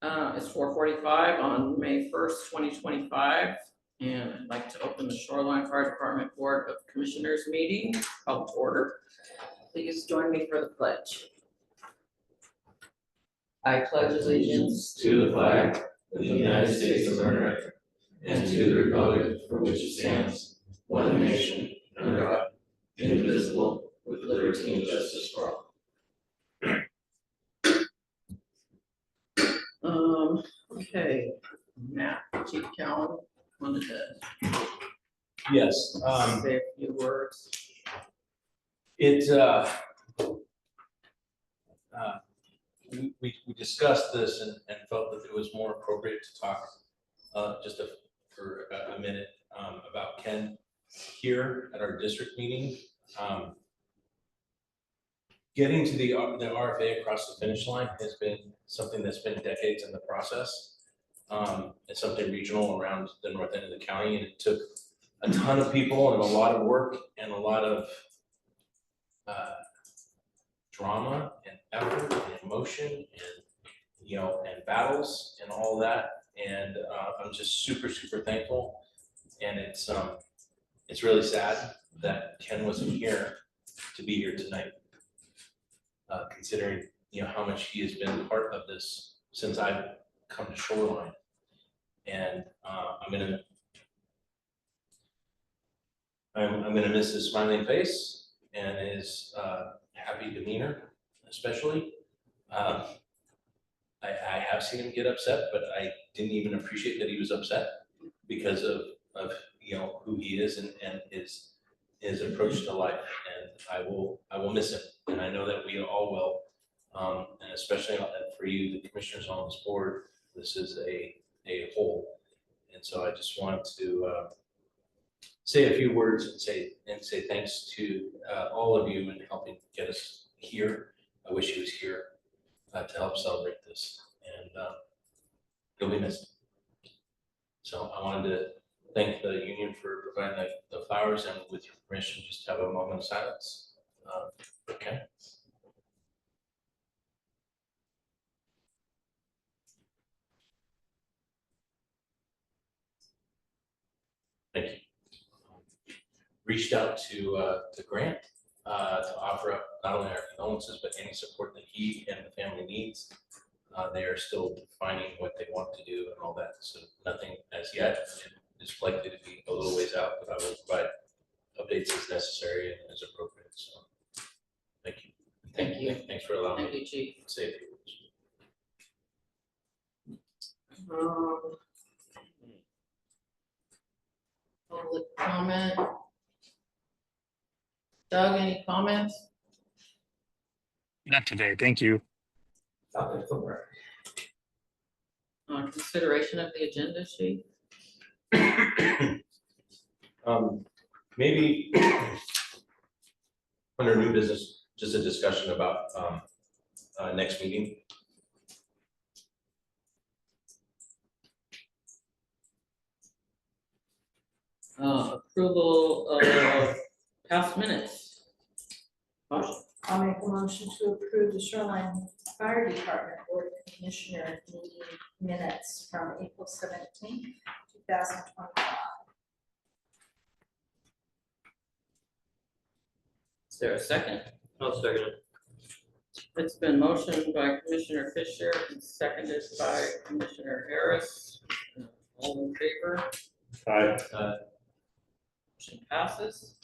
It's 4:45 on May 1st, 2025, and I'd like to open the Shoreline Fire Department Board of Commissioners meeting, called to order. Please join me for the pledge. I pledge allegiance to the flag of the United States of America and to the republic for which it stands, one nation, under God, indivisible, with liberty and justice for all. Okay, Matt, Chief Cowan, wanted to Yes, say a few words. We discussed this and felt that it was more appropriate to talk for a minute about Ken here at our district meeting. Getting to the RFA across the finish line has been something that's been decades in the process. It's something regional around the north end of the county, and it took a ton of people and a lot of work and a lot of drama and effort and emotion and battles and all that. And I'm just super thankful. And it's really sad that Ken wasn't here to be here tonight, considering how much he has been part of this since I've come to Shoreline. And I'm gonna miss his smiling face and his happy demeanor, especially. I have seen him get upset, but I didn't even appreciate that he was upset because of who he is and his approach to life. And I will miss him, and I know that we all will. And especially for you, the commissioners on this board, this is a whole. And so I just want to say a few words and say thanks to all of you in helping get us here. I wish he was here to help celebrate this, and he'll be missed. So I wanted to thank the union for providing the flowers, and with your permission, just have a moment of silence. Okay. Thank you. Reached out to Grant to offer up not only our condolences, but any support that he and the family needs. They are still defining what they want to do and all that. So nothing as yet. It's likely to be a little ways out, but I will provide updates as necessary and as appropriate. So thank you. Thank you. Thanks for allowing Thank me you, Chief. to say a few words. Public comment. Doug, any comments? Not today, thank you. Consideration of the agenda sheet. Maybe under new business, just a discussion about next meeting. Approval of past minutes. Motion. I'll make a motion to approve the Shoreline Fire Department Board of Commissioner meeting minutes from April 17th, 2025. Is there a second? I'll second it. It's been motioned by Commissioner Fisher and seconded by Commissioner Harris. All in favor? Aye. Motion passes.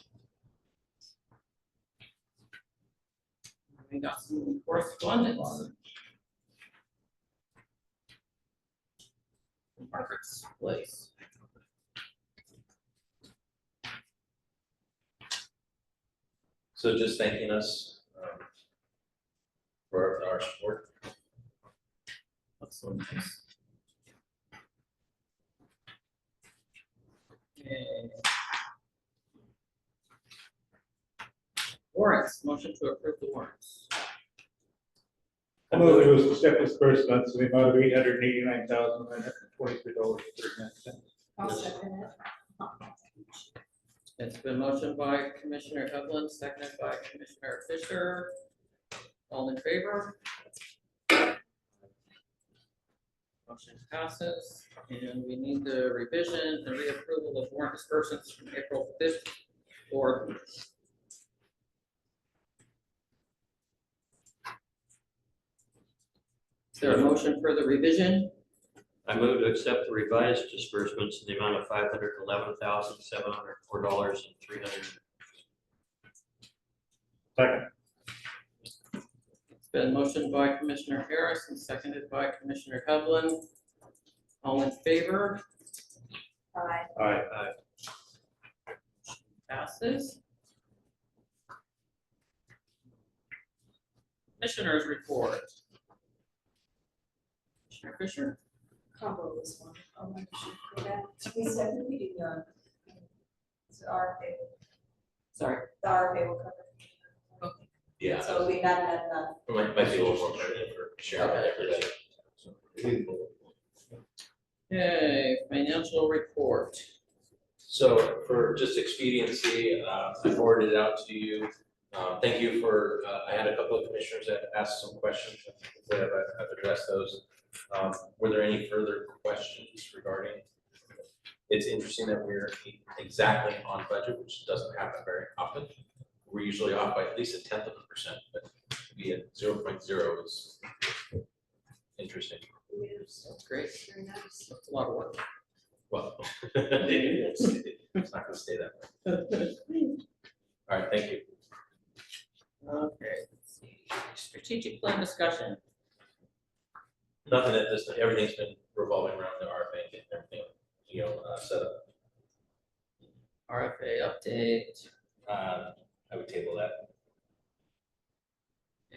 We got some correspondence. Margaret's Place. So just thanking us for our support. That's so nice. Okay. Warrants, motion to approve the warrants. I move to accept disbursements in the amount of $889,923.39. I'll second it. It's been motioned by Commissioner Evelyn, seconded by Commissioner Fisher. All in favor? Motion passes, and we need the revision and reapproval of warrant disbursements from April 5th forward. Is there a motion for the revision? I move to accept the revised disbursements in the amount of $511,704.03. Second. It's been motioned by Commissioner Harris and seconded by Commissioner Havlin. All in favor? Aye. Aye. Passes. Commissioners report. Commissioner Fisher? Combo this one. I'll let you go back. We said that we do not. So RFA, Sorry. the RFA will cover. Yeah, So we none. might be a little more pertinent for Sharon and everybody. Okay, financial report. So for just expediency, I forwarded it out to you. Thank you for, I had a couple of commissioners that asked some questions. Hopefully I've addressed those. Were there any further questions regarding? It's interesting that we're exactly on budget, which doesn't happen very often. We're usually off by at least 1/10%, but to be at 0.0 is interesting. That's great. That's a lot of work. Well, it's not gonna stay that way. All right, thank you. Okay, let's see. Strategic plan discussion. Nothing at this, everything's been revolving around the RFA and everything, set up. RFA update. I would table that.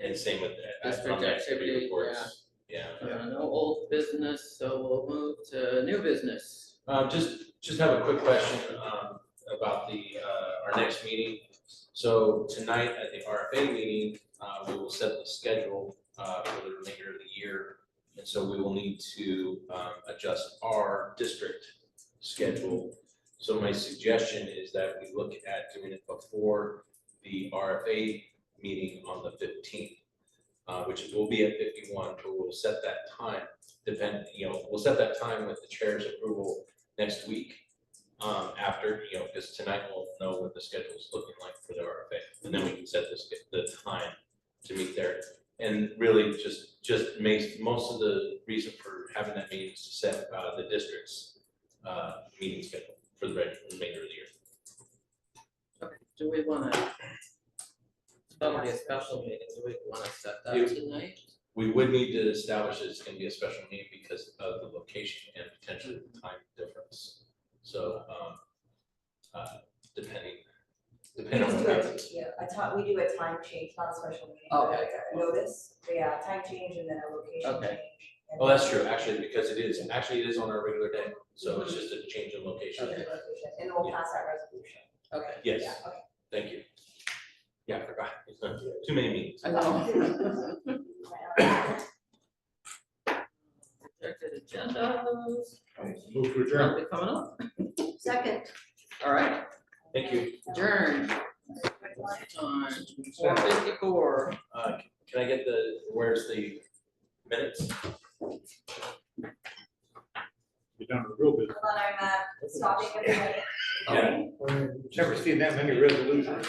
And same with the District activity activity, reports. Yeah. No old business, so we'll move to new business. Just have a quick question, about our next meeting. So tonight at the RFA meeting, we will set the schedule, for the remainder of the year. And so we will need to, adjust our district schedule. So my suggestion is that we look at doing it before the RFA meeting on the 15th, which will be at 51, but we'll set that time, we'll set that time with the chair's approval next week. After, because tonight we'll know what the schedule is looking like for the RFA, and then we can set the time to meet there. And really just makes most of the reason for having that meeting is to set the district's meeting schedule for the remainder of the year. Okay, do we want to, it's probably a special meeting, do we want to set that You- tonight? We would need to establish that it's going to be a special meeting because of the location and potentially the time difference. So, depending We on just what do happens. it, yeah, we do a time change, not a special meeting, Oh, but okay. like a notice, yeah, time change and then a location Okay. change. and Oh, that's then- true, actually, because it is on our regular day, so it's just a change in location. Change in location, and we'll pass that resolution. Okay. Yes, Yeah, okay. thank you. Yeah, I forgot, too many meetings. I know. Right. Projected agendas. Move to adjourn. Probably coming up. Second. All right, Thank you. adjourn. Time 4:54. Can I get where's the minutes? You're done with the real business. Hold on, I'm stopping everybody. Yeah. Never seen that many resolutions.